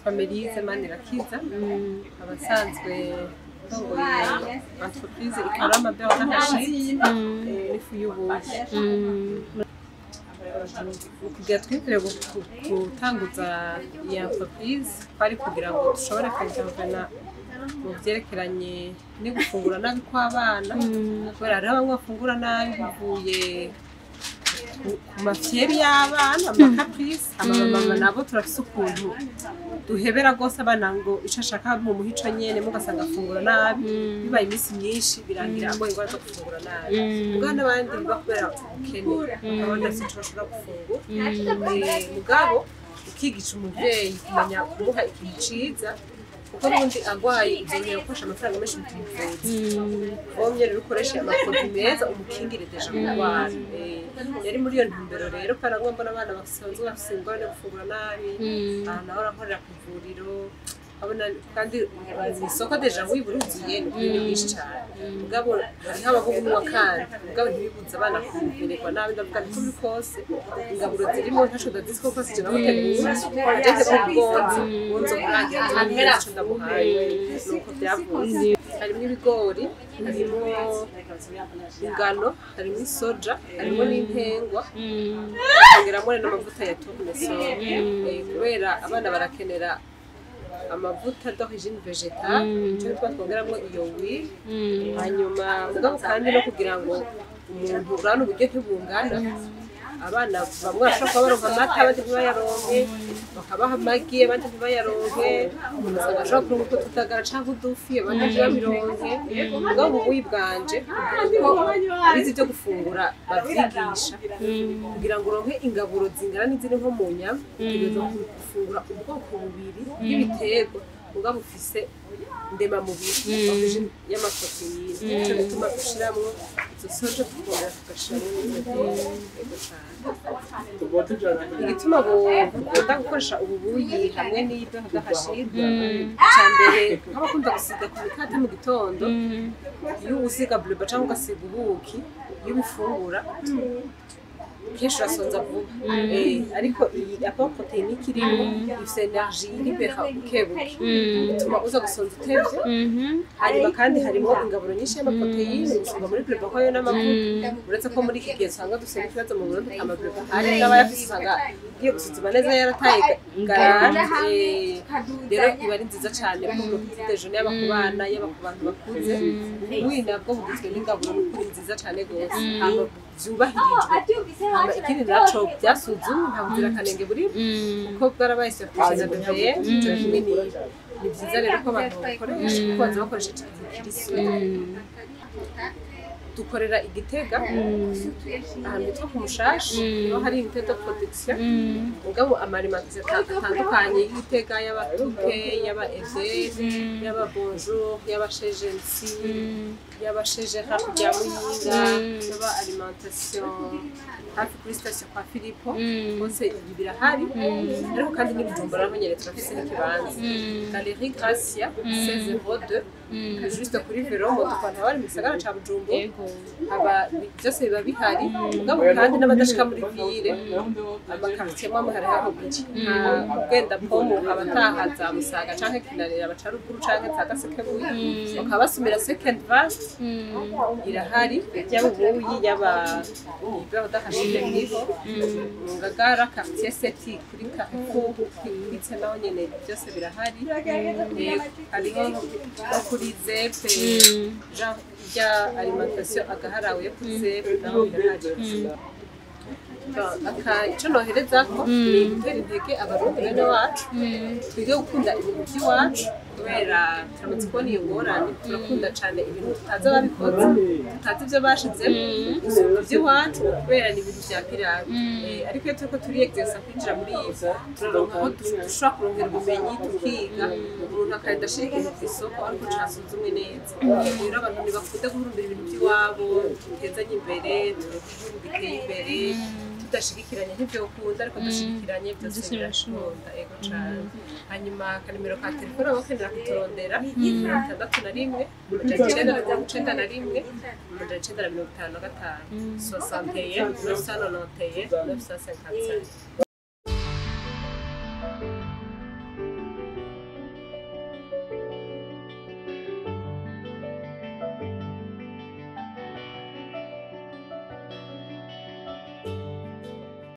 nitwa Melise Manirakiza abasanzwe ndongoye entreprise Ikarama Beurre d'Arachide n'ifu y'ubuki kugira twitire gutanguza iyi entreprise twari kugira ngo dushobore kugabana mu byerekeranye no gufungura nabi kw'abana kubera hariho bamwe bafungura nabi bivuye ku mafyeri y'abana amakaprisi amamama nabo turafise ukuntu duhebera rwose abana ngo ico ashaka mu muhico nyene mugasanga afungura nabi bibaye iminsi myinshi birangira ngo ingwara zo gufungura nabi ubwo n'abandi biba kubera ubukene abana sinco bashobora gufungura mugabo ukigisha umuvyeyi kumenya kumuha ikintu ciza kuko n'ubundi agwaye ivyo gukoresha amafaranga menshi mu kumuvuza bomye rero ukoresha amaproduit meza umukingire deja kurwara yari muri iyo ntumbero rero kandi agomba n'abana basanzwe bafise ingorane yo gufungura nabi naho arakorera ku ivuriro abona kandi isoko deja wiburuziye ni kuri nyinshi cyane mugabo hariho abavuga wa kandi mugabo ntibibuza abana kumererwa nabi ndavuga nti kuri kose ingaburo zirimo ntaco daziko kose je namutegura ageze ku bwonzi bonzo kurangira hamwe naco ndamuhaye nuko byavuze harimo ibigori harimo ingano harimo isoja harimo n'intengwa kongeramo n'amavuta ya tournesol kubera abana barakenera amavuta d'origine végétale cyo twongeramo iyo huile hanyuma mugabo kandi no kugira ngo umuntu urana uburyo ntibungana abana bamwe bashobora baronka amata abandi ntibayaronke bakabaha amagi abandi ntibayaronke ugasanga ashobora kuronka utwo tutagara canke udufi abandi ntibabironke mugabo ubuyi bwanje kuko abizi ibyo gufungura bavyigisha kugira ngo uronke ingaburo zingana n'iziri nko mu nyama utegerezwa gufungura ubwoko bubiri bw'ibiterwa mugabo ufise ndemamubiri origine y'amaproteine nico gituma dushiramwo izo soja tukongera tugashiramo igituma bakunda gukoresha ububuyi hamwe n'Ibeurre d'Arachide icambere nk'abakunda gusiga ku mikate mu gitondo iyo usiga bleu canke ugasiga ubuki iyo ubifungura kenshi urasonza vuba ariko iyi apport protéinique irimo ifise energie iribera bukebuke bituma uza gusonza utevye hanyuma kandi harimo ingaburo nyinshi y'amaproteine usanga muri bleu ko yo n'amavuta uretse ko muri iki gihe usanga dusanga ikibazo mu Burundi amableu hari n'abayafise usanga iyo gusuzuma neza yarataye garante rero iba ari nziza cyane kuko profite déjeuner yaba ku bana yaba ku bantu bakuze wina bwo bugizwe n'ingaburo n'ukuri nziza cyane gose byubahirijwe ikindi naco byasuzumwe nta buzira kanenge buri kuko bwarabaye certifié de BVE ni byiza rero ko abantu bakoresha kuko baza bakoresha ikintu kirisu dukorera Igitega ahantu hitwa ku Mushashi niho hari unité de protection mugabo amalimentation atandukanye y'Igitega y'abatuke y'aba Eze y'aba Bonjour y'aba Chez Gensi y'aba Chez Gérard kujya Muyinga y'aba alimentation hafi kuri station kwa Philipo bose birahari ariko kandi n'Ibujumbura naho nyene turafise n'ikibanza Galerie Gracia 1602 juste kuri Veromo tukwana bari mu gisagara ca Bujumbura aba byose biba bihari mugabo kandi n'abadashika muri ville amakartier mamwe hari aho biki ugenda pomo abatahaza Musaga canke Kinanira bacaruguru canke Tagasekebuye bakabasumira second vast irahari y'abubuyi y'aba Ibeurre d'Arachide niho Ngagara quartier seti kuri Carrefour kwitse naho nyene byose birahari hariho kuri zepe Jean ya alimentation agaharawe kuzepe naho birahari icyo noherezako ni gutera intege abarundi bene wacu twige gukunda ibintu by'iwacu kubera turamaze kubona iyo ngorane turakunda cyane ibintu tutazi ababikoze tutazi ibyo bashizemo ibintu by'iwacu kubera ni ibintu bya pirate ariko iyo turiko turiyegeza kwinjira muri ivyo turaronka aho dushobora kurongera ubumenyi tukiga umuntu akagenda ashira ikintu ku isoko ariko casuzumwe neza rero abantu ntibakunda guhurumbira ibintu by'iwabo tutezanye imbere tugihugu giteye imbere tudashigikiranye n'ibyo ukunda ariko dushigikiranye byose birashobora ego cyane hanyuma kanimero ka telefone bakenera kuturondera 61 991 955 61 991 955